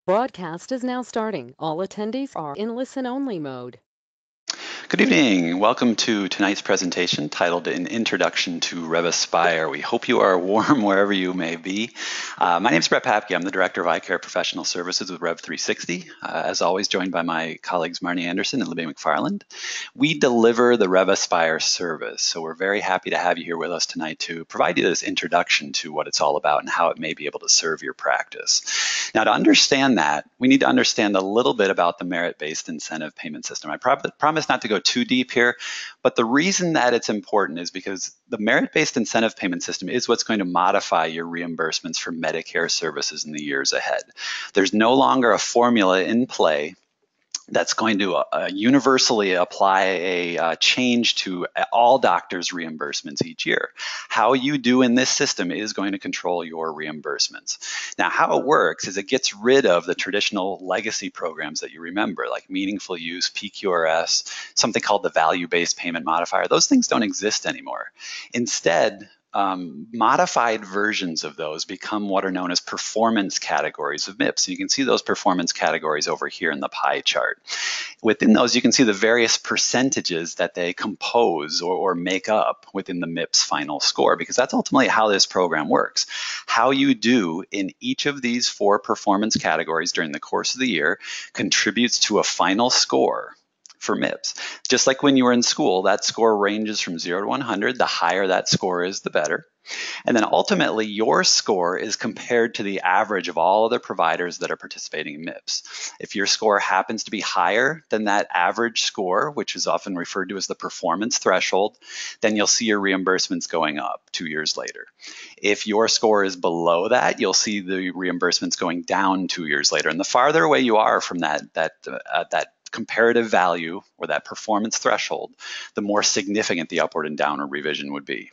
Broadcast is now starting. All attendees are in listen-only mode. Good evening. Welcome to tonight's presentation titled An Introduction to RevAspire. We hope you are warm wherever you may be. My name is Paepke. I'm the Director of Eye Care Professional Services with Rev360. As always, joined by my colleagues Marnie Anderson and Libby McFarland. We deliver the RevAspire service, so we're very happy to have you here with us tonight to provide you this introduction to what it's all about and how it may be able to serve your practice. Now, to understand that, we need to understand a little bit about the merit-based incentive payment system. I promise not to go too deep here, but the reason that it's important is because the merit-based incentive payment system is what's going to modify your reimbursements for Medicare services in the years ahead. There's no longer a formula in play that's going to universally apply a change to all doctors' reimbursements each year. How you do in this system is going to control your reimbursements. Now, how it works is it gets rid of the traditional legacy programs that you remember, like meaningful use, PQRS, something called the value-based payment modifier. Those things don't exist anymore. Instead, modified versions of those become what are known as performance categories of Mips. And you can see those performance categories over here in the pie chart. Within those, you can see the various percentages that they compose or make up within the Mips final score, because that's ultimately how this program works. How you do in each of these four performance categories during the course of the year contributes to a final score for Mips. Just like when you were in school, that score ranges from 0 to 100. The higher that score is, the better. And then ultimately, your score is compared to the average of all other providers that are participating in Mips. If your score happens to be higher than that average score, which is often referred to as the performance threshold, then you'll see your reimbursements going up 2 years later. If your score is below that, you'll see the reimbursements going down 2 years later. And the farther away you are from that comparative value or that performance threshold, the more significant the upward and downward revision would be.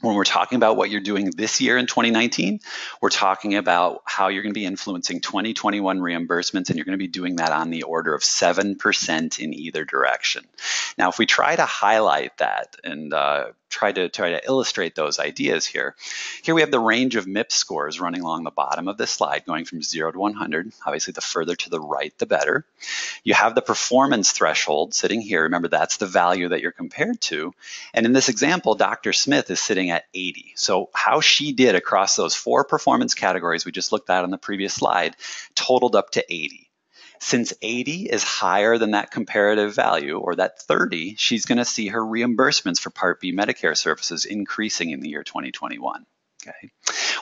When we're talking about what you're doing this year in 2019, we're talking about how you're going to be influencing 2021 reimbursements, and you're going to be doing that on the order of 7% in either direction. Now, if we try to highlight that and try to illustrate those ideas here. Here we have the range of Mips scores running along the bottom of this slide, going from 0 to 100. Obviously, the further to the right, the better. You have the performance threshold sitting here. Remember, that's the value that you're compared to. And in this example, Dr. Smith is sitting at 80. So how she did across those four performance categories we just looked at on the previous slide totaled up to 80. Since 80 is higher than that comparative value, or that 30, she's going to see her reimbursements for Part B Medicare services increasing in the year 2021. Okay.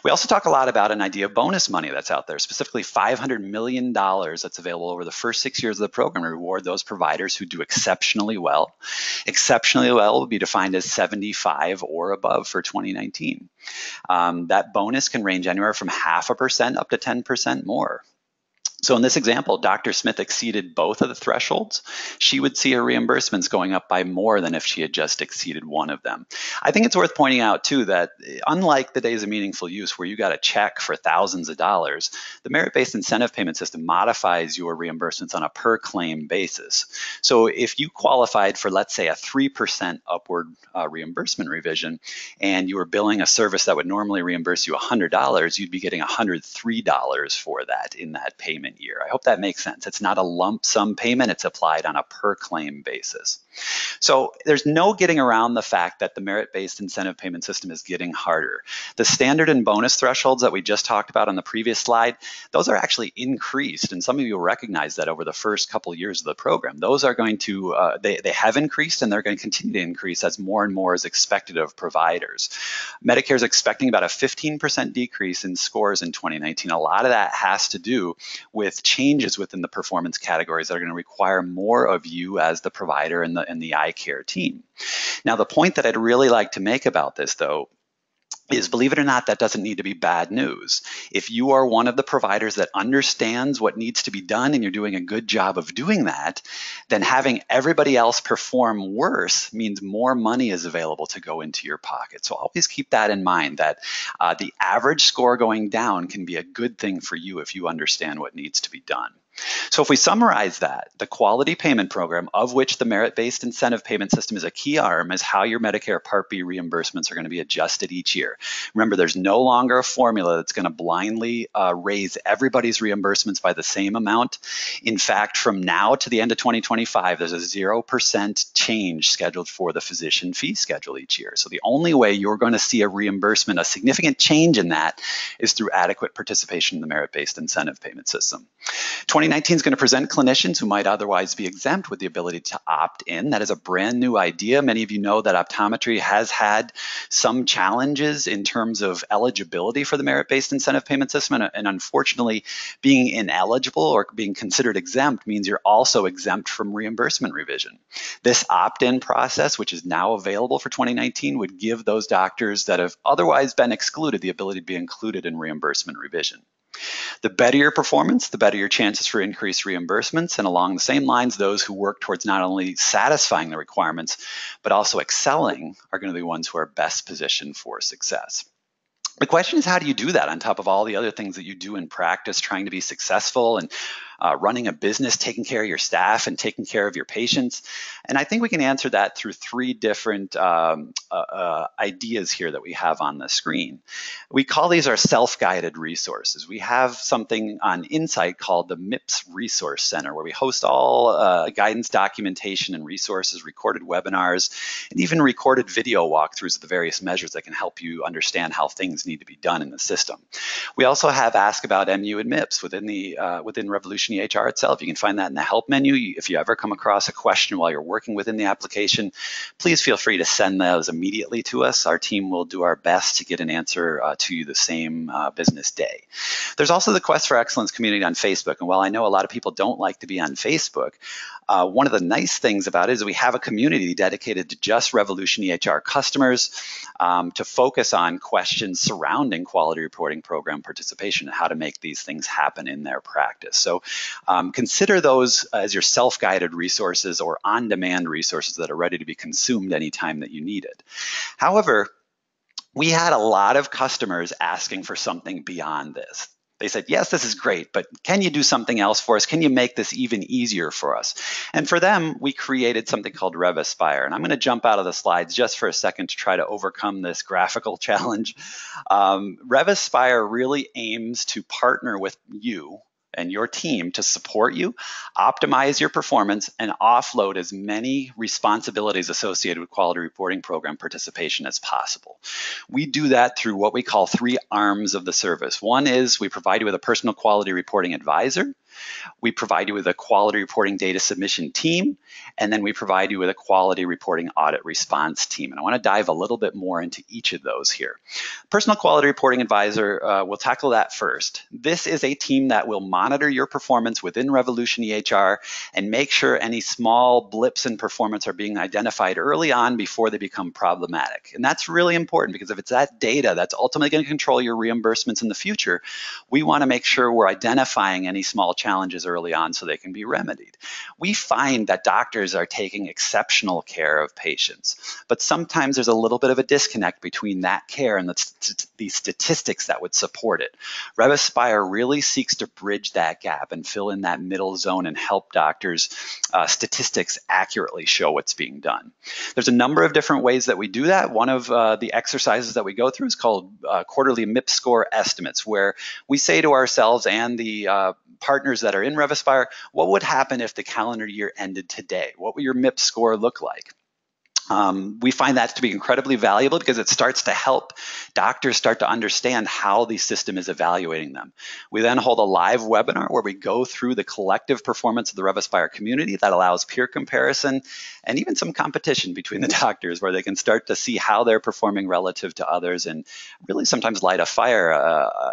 We also talk a lot about an idea of bonus money that's out there, specifically $500 million that's available over the first 6 years of the program to reward those providers who do exceptionally well. Exceptionally well would be defined as 75 or above for 2019. That bonus can range anywhere from 0.5% up to 10% more. So in this example, Dr. Smith exceeded both of the thresholds. She would see her reimbursements going up by more than if she had just exceeded one of them. I think it's worth pointing out, too, that unlike the days of meaningful use where you got a check for thousands of dollars, the merit-based incentive payment system modifies your reimbursements on a per-claim basis. So if you qualified for, let's say, a 3% upward reimbursement revision, and you were billing a service that would normally reimburse you $100, you'd be getting $103 for that in that payment year. I hope that makes sense. It's not a lump sum payment. It's applied on a per claim basis. So there's no getting around the fact that the merit-based incentive payment system is getting harder. The standard and bonus thresholds that we just talked about on the previous slide, those are actually increased. And some of you will recognize that over the first couple of years of the program. Those are going to, they have increased, and they're going to continue to increase as more and more is expected of providers. Medicare is expecting about a 15% decrease in scores in 2019. A lot of that has to do with changes within the performance categories that are going to require more of you as the provider and the eye care team. Now, the point that I'd really like to make about this, though, is, believe it or not, that doesn't need to be bad news. If you are one of the providers that understands what needs to be done and you're doing a good job of doing that, then having everybody else perform worse means more money is available to go into your pocket. So always keep that in mind, that the average score going down can be a good thing for you if you understand what needs to be done. So if we summarize that, the quality payment program, of which the merit-based incentive payment system is a key arm, is how your Medicare Part B reimbursements are going to be adjusted each year. Remember, there's no longer a formula that's going to blindly raise everybody's reimbursements by the same amount. In fact, from now to the end of 2025, there's a 0% change scheduled for the physician fee schedule each year. So the only way you're going to see a reimbursement, a significant change in that, is through adequate participation in the merit-based incentive payment system. 2019 is going to present clinicians who might otherwise be exempt with the ability to opt in. That is a brand new idea. Many of you know that optometry has had some challenges in terms of eligibility for the merit-based incentive payment system. And unfortunately, being ineligible or being considered exempt means you're also exempt from reimbursement revision. This opt-in process, which is now available for 2019, would give those doctors that have otherwise been excluded the ability to be included in reimbursement revision. The better your performance, the better your chances for increased reimbursements. And along the same lines, those who work towards not only satisfying the requirements, but also excelling are going to be the ones who are best positioned for success. The question is, how do you do that on top of all the other things that you do in practice, trying to be successful and running a business, taking care of your staff and taking care of your patients? And I think we can answer that through three different ideas here that we have on the screen. We call these our self-guided resources. We have something on Insight called the Mips Resource Center, where we host all guidance documentation and resources, recorded webinars, and even recorded video walkthroughs of the various measures that can help you understand how things need to be done in the system. We also have Ask About MU and Mips within Revolution EHR itself. You can find that in the help menu. If you ever come across a question while you're working within the application, please feel free to send those immediately to us. Our team will do our best to get an answer to you the same business day. There's also the Quest for Excellence community on Facebook. And while I know a lot of people don't like to be on Facebook, one of the nice things about it is we have a community dedicated to just Revolution EHR customers to focus on questions surrounding quality reporting program participation and how to make these things happen in their practice. So consider those as your self-guided resources or on-demand resources that are ready to be consumed anytime that you need it. However, we had a lot of customers asking for something beyond this. They said, yes, this is great, but can you do something else for us? Can you make this even easier for us? And for them, we created something called RevAspire. And I'm going to jump out of the slides just for a second to try to overcome this graphical challenge. RevAspire really aims to partner with you and your team to support you, optimize your performance, and offload as many responsibilities associated with quality reporting program participation as possible. We do that through what we call three arms of the service. One is we provide you with a personal quality reporting advisor. We provide you with a quality reporting data submission team, and then we provide you with a quality reporting audit response team. And I want to dive a little bit more into each of those here. Personal quality reporting advisor, we'll tackle that first. This is a team that will monitor your performance within Revolution EHR and make sure any small blips in performance are being identified early on before they become problematic. And that's really important because if it's that data that's ultimately going to control your reimbursements in the future, we want to make sure we're identifying any small challenges early on so they can be remedied. We find that doctors are taking exceptional care of patients, but sometimes there's a little bit of a disconnect between that care and the statistics that would support it. RevAspire really seeks to bridge that gap and fill in that middle zone and help doctors' statistics accurately show what's being done. There's a number of different ways that we do that. One of the exercises that we go through is called quarterly Mips score estimates, where we say to ourselves and the partners that are in RevAspire, what would happen if the calendar year ended today? What would your Mips score look like? We find that to be incredibly valuable because it starts to help doctors start to understand how the system is evaluating them. We then hold a live webinar where we go through the collective performance of the RevAspire community that allows peer comparison and even some competition between the doctors where they can start to see how they're performing relative to others and really sometimes light a fire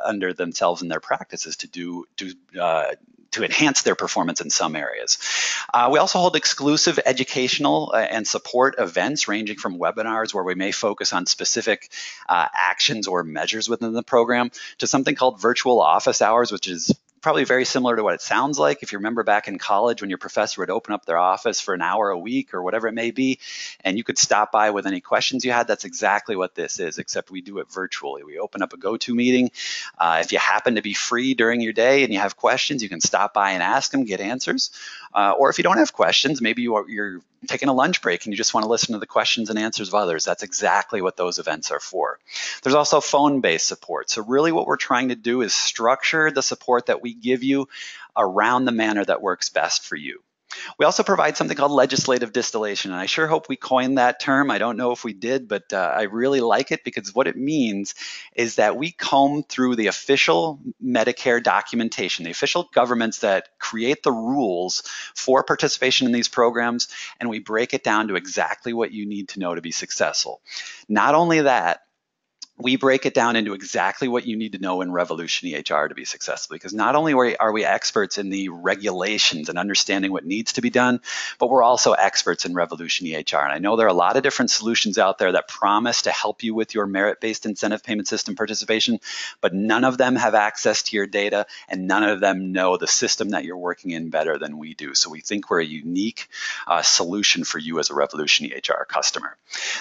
under themselves and their practices to enhance their performance in some areas. We also hold exclusive educational and support events ranging from webinars where we may focus on specific actions or measures within the program to something called virtual office hours, which is probably very similar to what it sounds like. If you remember back in college when your professor would open up their office for an hour a week or whatever it may be, and you could stop by with any questions you had, that's exactly what this is, except we do it virtually. We open up a go-to meeting. If you happen to be free during your day and you have questions, you can stop by and ask them, get answers. Or if you don't have questions, maybe you're taking a lunch break and you just want to listen to the questions and answers of others. That's exactly what those events are for. There's also phone-based support. So really what we're trying to do is structure the support that we give you around the manner that works best for you. We also provide something called legislative distillation, and I sure hope we coined that term. I don't know if we did, but I really like it because what it means is that we comb through the official Medicare documentation, the official governments that create the rules for participation in these programs, and we break it down to exactly what you need to know to be successful. Not only that, we break it down into exactly what you need to know in Revolution EHR to be successful, because not only are we experts in the regulations and understanding what needs to be done, but we're also experts in Revolution EHR. And I know there are a lot of different solutions out there that promise to help you with your merit-based incentive payment system participation, but none of them have access to your data and none of them know the system that you're working in better than we do. So we think we're a unique solution for you as a Revolution EHR customer.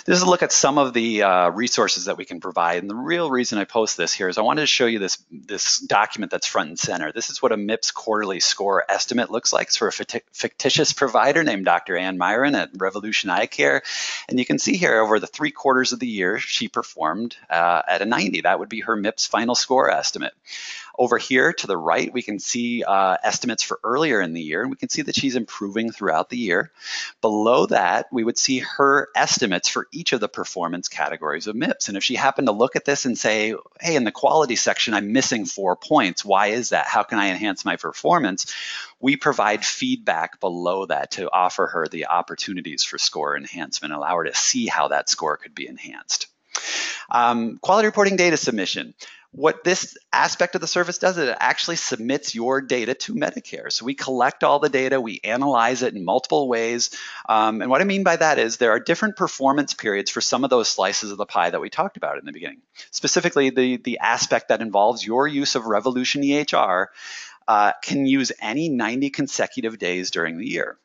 This is a look at some of the resources that we can provide. And the real reason I post this here is I wanted to show you this document that's front and center. This is what a Mips quarterly score estimate looks like. It's for a fictitious provider named Dr. Ann Myron at Revolution Eye Care. And you can see here over the 3 quarters of the year, she performed at a 90. That would be her Mips final score estimate. Over here to the right, we can see estimates for earlier in the year, and we can see that she's improving throughout the year. Below that, we would see her estimates for each of the performance categories of Mips. And if she happened to look at this and say, hey, in the quality section, I'm missing 4 points. Why is that? How can I enhance my performance? We provide feedback below that to offer her the opportunities for score enhancement, allow her to see how that score could be enhanced. Quality reporting data submission. What this aspect of the service does is it actually submits your data to Medicare. So we collect all the data, we analyze it in multiple ways. And what I mean by that is there are different performance periods for some of those slices of the pie that we talked about in the beginning. Specifically, the aspect that involves your use of Revolution EHR can use any 90 consecutive days during the year.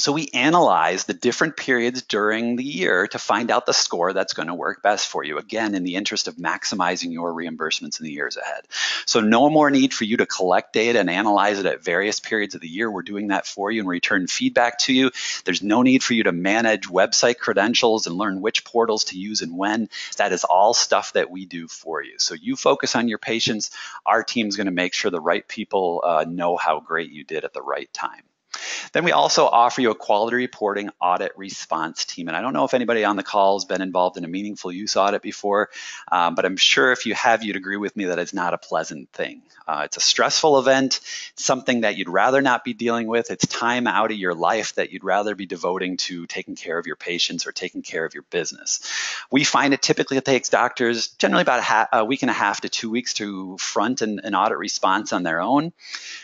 So we analyze the different periods during the year to find out the score that's going to work best for you, again, in the interest of maximizing your reimbursements in the years ahead. So no more need for you to collect data and analyze it at various periods of the year. We're doing that for you and return feedback to you. There's no need for you to manage website credentials and learn which portals to use and when. That is all stuff that we do for you. So you focus on your patients. Our team's going to make sure the right people know how great you did at the right time. Then we also offer you a quality reporting audit response team. And I don't know if anybody on the call has been involved in a meaningful use audit before, but I'm sure if you have, you'd agree with me that it's not a pleasant thing. It's a stressful event, something that you'd rather not be dealing with. It's time out of your life that you'd rather be devoting to taking care of your patients or taking care of your business. We find it typically takes doctors generally about a week and a half to 2 weeks to front an audit response on their own.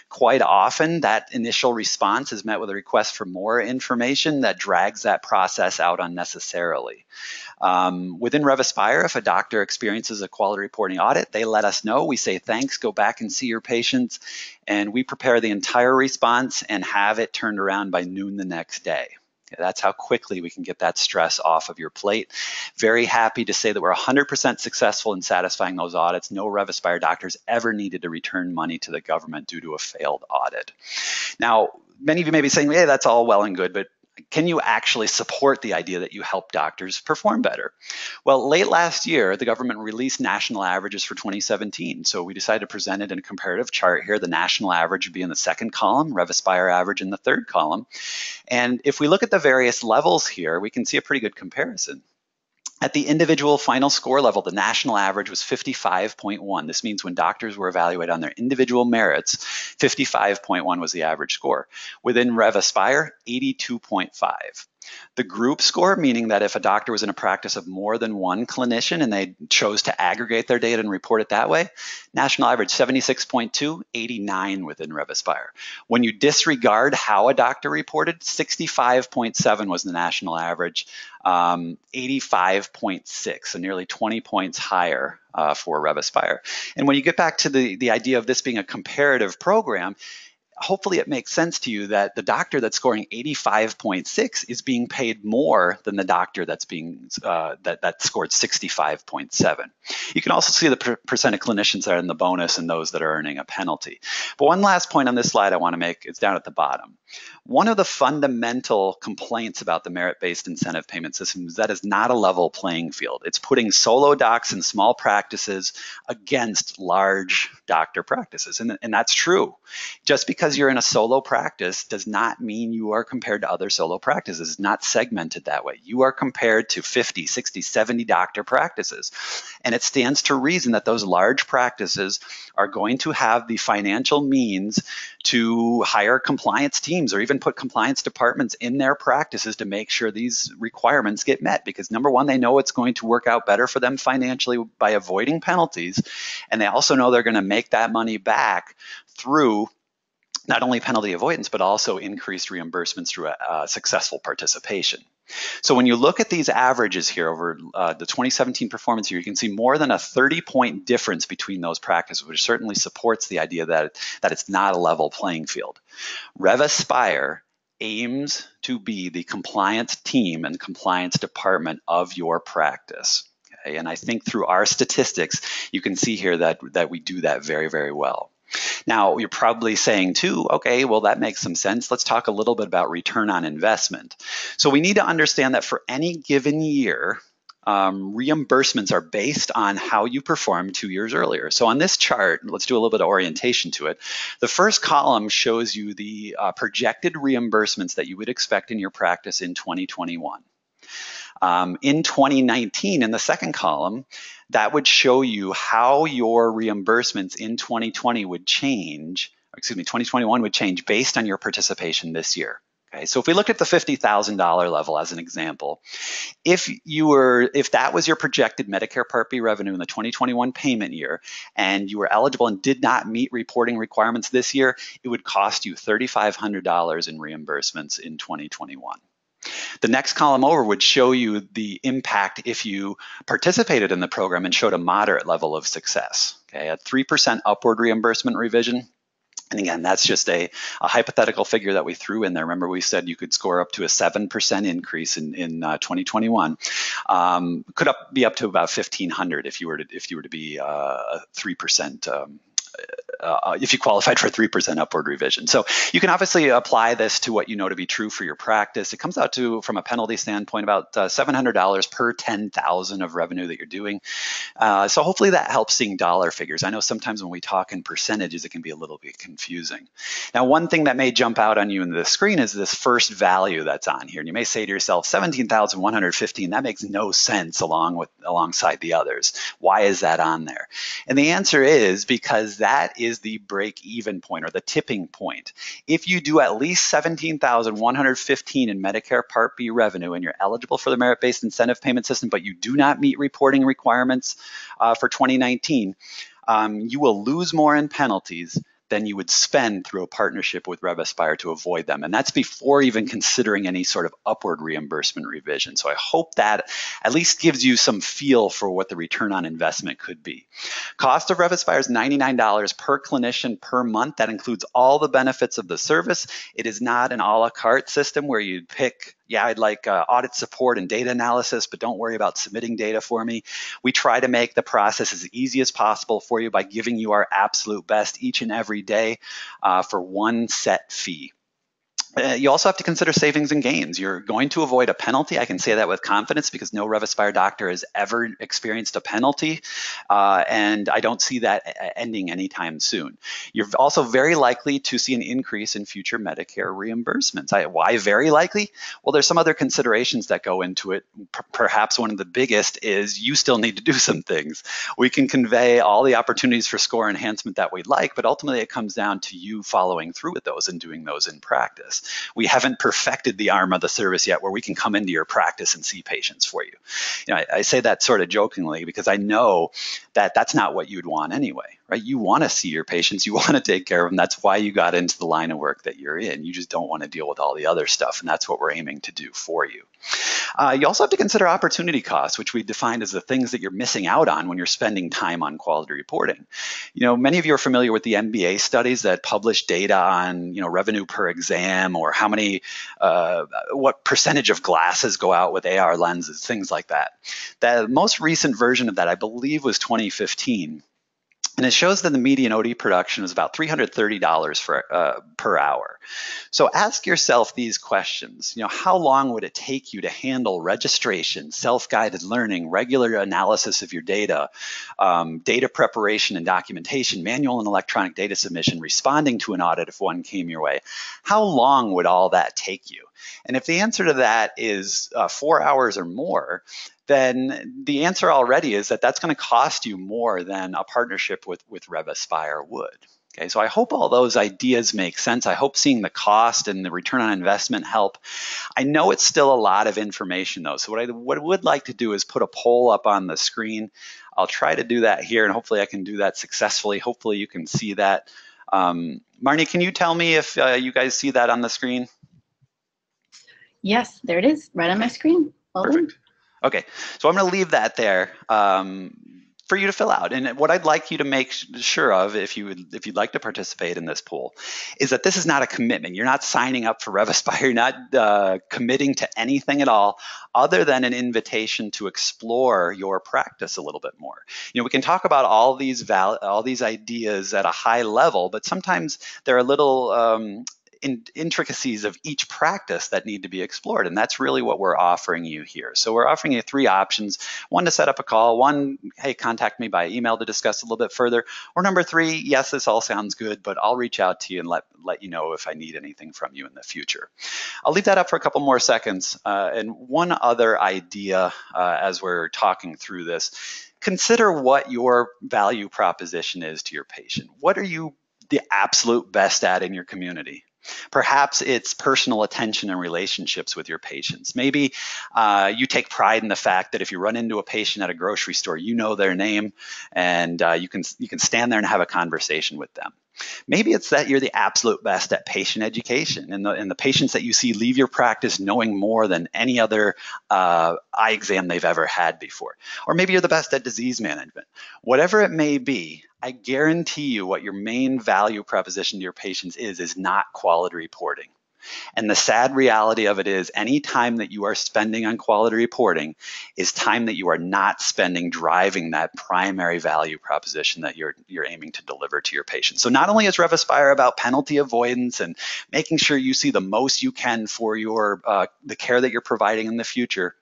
Quite often, that initial response is met with a request for more information that drags that process out unnecessarily. Within RevAspire, if a doctor experiences a quality reporting audit, they let us know. We say, thanks, go back and see your patients, and we prepare the entire response and have it turned around by noon the next day. That's how quickly we can get that stress off of your plate. Very happy to say that we're 100% successful in satisfying those audits. No RevAspire doctors ever needed to return money to the government due to a failed audit. Now, many of you may be saying, hey, that's all well and good, but can you actually support the idea that you help doctors perform better? Well, late last year, the government released national averages for 2017. So we decided to present it in a comparative chart here. The national average would be in the second column, RevAspire average in the third column. And if we look at the various levels here, we can see a pretty good comparison. At the individual final score level, the national average was 55.1. This means when doctors were evaluated on their individual merits, 55.1 was the average score. Within RevAspire, 82.5. The group score, meaning that if a doctor was in a practice of more than one clinician and they chose to aggregate their data and report it that way, national average 76.2, 89 within RevAspire. When you disregard how a doctor reported, 65.7 was the national average, 85.6, so nearly 20 points higher for RevAspire. And when you get back to the idea of this being a comparative program, hopefully it makes sense to you that the doctor that's scoring 85.6 is being paid more than the doctor that's being that scored 65.7. You can also see the percent of clinicians that are in the bonus and those that are earning a penalty. But one last point on this slide I want to make is down at the bottom. One of the fundamental complaints about the merit-based incentive payment system is that it's not a level playing field. It's putting solo docs and small practices against large doctor practices, and that's true. Just because you're in a solo practice does not mean you are compared to other solo practices. It's not segmented that way. You are compared to 50, 60, 70 doctor practices. And it stands to reason that those large practices are going to have the financial means to hire compliance teams or even put compliance departments in their practices to make sure these requirements get met. Because number one, they know it's going to work out better for them financially by avoiding penalties. And they also know they're going to make that money back through not only penalty avoidance, but also increased reimbursements through successful participation. So when you look at these averages here over the 2017 performance year, you can see more than a 30-point difference between those practices, which certainly supports the idea that it's not a level playing field. RevAspire aims to be the compliance team and compliance department of your practice. Okay? And I think through our statistics, you can see here that we do that very, very well. Now, you're probably saying too, okay, well, that makes some sense. Let's talk a little bit about return on investment. So we need to understand that for any given year, reimbursements are based on how you performed 2 years earlier. So on this chart, let's do a little bit of orientation to it. The first column shows you the projected reimbursements that you would expect in your practice in 2021. In 2019, in the second column, that would show you how your reimbursements in 2020 would change, 2021 would change based on your participation this year. Okay, so if we look at the $50,000 level as an example, if that was your projected Medicare Part B revenue in the 2021 payment year, and you were eligible and did not meet reporting requirements this year, it would cost you $3,500 in reimbursements in 2021. The next column over would show you the impact if you participated in the program and showed a moderate level of success. Okay, a 3% upward reimbursement revision. And again, that's just a hypothetical figure that we threw in there. Remember, we said you could score up to a 7% increase in 2021. Could be up to about $1,500 if you were to be a 3%. If you qualified for a 3% upward revision. So you can obviously apply this to what you know to be true for your practice. It comes out to, from a penalty standpoint, about $700 per 10,000 of revenue that you're doing. So hopefully that helps seeing dollar figures. I know sometimes when we talk in percentages, it can be a little bit confusing. Now, one thing that may jump out on you in the screen is this first value that's on here. And you may say to yourself, 17,115, that makes no sense alongside the others. Why is that on there? And the answer is because that is the break-even point or the tipping point. If you do at least $17,115 in Medicare Part B revenue and you're eligible for the merit-based incentive payment system, but you do not meet reporting requirements for 2019, you will lose more in penalties than you would spend through a partnership with RevAspire to avoid them. And that's before even considering any sort of upward reimbursement revision. So I hope that at least gives you some feel for what the return on investment could be. Cost of RevAspire is $99 per clinician per month. That includes all the benefits of the service. It is not an a la carte system where you'd pick, I'd like audit support and data analysis, but don't worry about submitting data for me. We try to make the process as easy as possible for you by giving you our absolute best each and every day for one set fee. You also have to consider savings and gains. You're going to avoid a penalty. I can say that with confidence because no RevAspire doctor has ever experienced a penalty, and I don't see that ending anytime soon. You're also very likely to see an increase in future Medicare reimbursements. Why very likely? Well, there's some other considerations that go into it. Perhaps one of the biggest is you still need to do some things. We can convey all the opportunities for score enhancement that we'd like, but ultimately it comes down to you following through with those and doing those in practice. We haven't perfected the arm of the service yet where we can come into your practice and see patients for you. I say that sort of jokingly because I know that that's not what you'd want anyway, right? You want to see your patients, you want to take care of them. That's why you got into the line of work that you're in. You just don't want to deal with all the other stuff, and that's what we're aiming to do for you. You also have to consider opportunity costs, which we define as the things that you're missing out on when you're spending time on quality reporting. Many of you are familiar with the MBA studies that publish data on, revenue per exam, or how many, what percentage of glasses go out with AR lenses, things like that. The most recent version of that, I believe, was 2015. And it shows that the median OD production is about $330 per hour. So ask yourself these questions. How long would it take you to handle registration, self-guided learning, regular analysis of your data, data preparation and documentation, manual and electronic data submission, responding to an audit if one came your way? How long would all that take you? And if the answer to that is 4 hours or more, then the answer already is that that's going to cost you more than a partnership with RevAspire would. Okay, so I hope all those ideas make sense. I hope seeing the cost and the return on investment help. I know it's still a lot of information though, so what I would like to do is put a poll up on the screen. I'll try to do that here, and hopefully I can do that successfully. Hopefully you can see that. Marnie, can you tell me if you guys see that on the screen? Yes, there it is, right on my screen. Perfect. Okay, so I'm going to leave that there for you to fill out. And what I'd like you to make sure of, if you'd like to participate in this poll, is that this is not a commitment. You're not signing up for RevAspire. You're not committing to anything at all, other than an invitation to explore your practice a little bit more. We can talk about all these ideas at a high level, but sometimes there are little intricacies of each practice that need to be explored. And that's really what we're offering you here. So we're offering you 3 options. 1, to set up a call. 1, hey, contact me by email to discuss a little bit further. Or number 3, yes, this all sounds good, but I'll reach out to you and let you know if I need anything from you in the future. I'll leave that up for a couple more seconds. And one other idea as we're talking through this, consider what your value proposition is to your patient. What are you the absolute best at in your community? Perhaps it's personal attention and relationships with your patients. Maybe you take pride in the fact that if you run into a patient at a grocery store, you know their name, and you can stand there and have a conversation with them. Maybe it's that you're the absolute best at patient education, and the patients that you see leave your practice knowing more than any other eye exam they've ever had before. Or maybe you're the best at disease management. Whatever it may be, I guarantee you what your main value proposition to your patients is not quality reporting. And the sad reality of it is, any time that you are spending on quality reporting is time that you are not spending driving that primary value proposition that you're aiming to deliver to your patients. So not only is RevAspire about penalty avoidance and making sure you see the most you can for the care that you're providing in the future,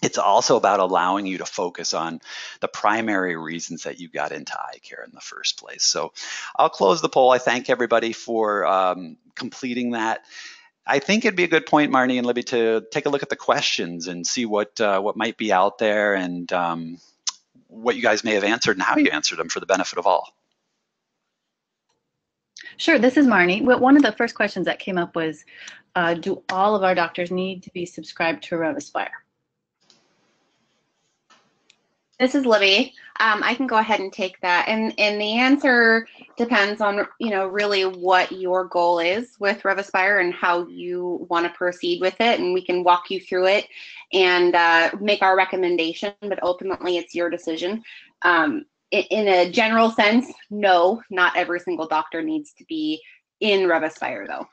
it's also about allowing you to focus on the primary reasons that you got into eye care in the first place. So I'll close the poll. I thank everybody for completing that. I think it'd be a good point, Marnie and Libby, to take a look at the questions and see what might be out there, and what you guys may have answered and how you answered them for the benefit of all. Sure, this is Marnie. Well, one of the first questions that came up was, do all of our doctors need to be subscribed to RevAspire? This is Libby. I can go ahead and take that. And the answer depends on, really what your goal is with RevAspire and how you want to proceed with it. And we can walk you through it and make our recommendation, but ultimately it's your decision. In a general sense, no, not every single doctor needs to be in RevAspire though.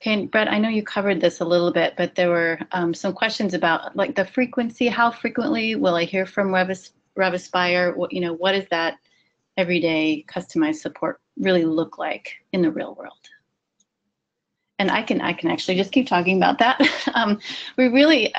Okay, Brett, I know you covered this a little bit, but there were some questions about like the frequency. How frequently will I hear from RevAspire? What does that everyday customized support really look like in the real world? And I can actually just keep talking about that. We really,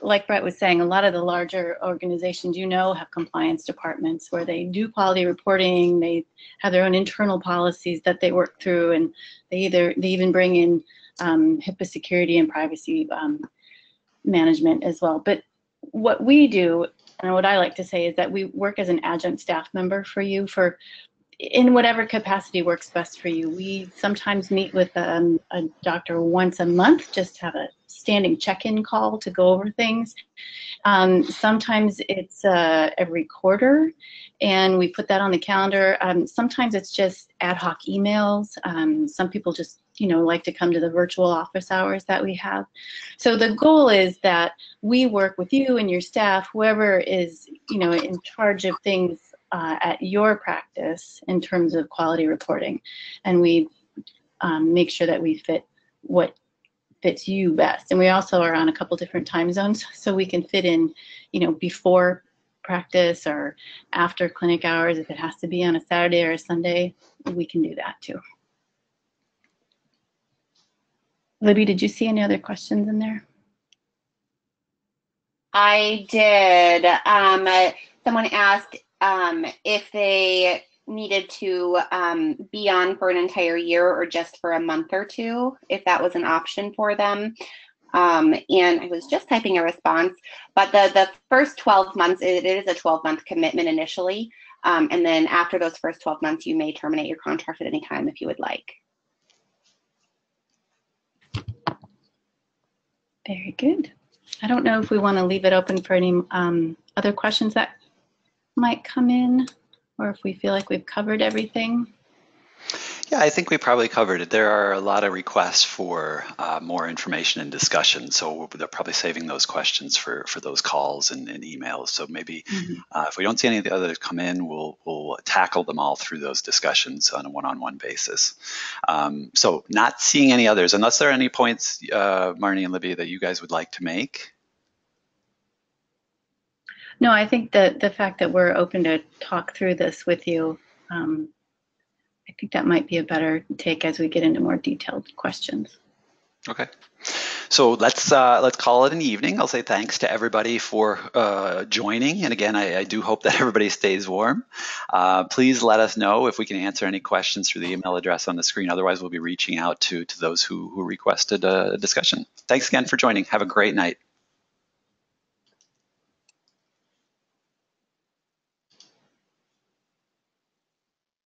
like Brett was saying, a lot of the larger organizations, have compliance departments where they do quality reporting. They have their own internal policies that they work through, and they even bring in HIPAA security and privacy management as well. But what we do, and what I like to say, is that we work as an adjunct staff member for you for in whatever capacity works best for you. We sometimes meet with a doctor once a month, just to have a standing check-in call to go over things. Sometimes it's every quarter, and we put that on the calendar. Sometimes it's just ad hoc emails. Some people just like to come to the virtual office hours that we have. So the goal is that we work with you and your staff, whoever is in charge of things at your practice in terms of quality reporting, and we make sure that we fit what fits you best. And we also are on a couple different time zones, so we can fit in before practice or after clinic hours. If it has to be on a Saturday or a Sunday, we can do that too. Libby, did you see any other questions in there? I did. Someone asked if they needed to be on for an entire year or just for a month or two, if that was an option for them. And I was just typing a response, but the first 12 months, it is a 12-month commitment initially. And then after those first 12 months, you may terminate your contract at any time if you would like. Very good. I don't know if we want to leave it open for any other questions that might come in, or if we feel like we've covered everything. Yeah, I think we probably covered it. There are a lot of requests for more information and discussion, so they're probably saving those questions for those calls and emails. So maybe if we don't see any of the others come in, we'll tackle them all through those discussions on a one-on-one basis. So not seeing any others, unless there are any points, Marnie and Libby, that you guys would like to make. No, I think that the fact that we're open to talk through this with you, I think that might be a better take as we get into more detailed questions. Okay. So let's call it an evening. I'll say thanks to everybody for joining. And again, I do hope that everybody stays warm. Please let us know if we can answer any questions through the email address on the screen. Otherwise, we'll be reaching out to those who requested a discussion. Thanks again for joining. Have a great night.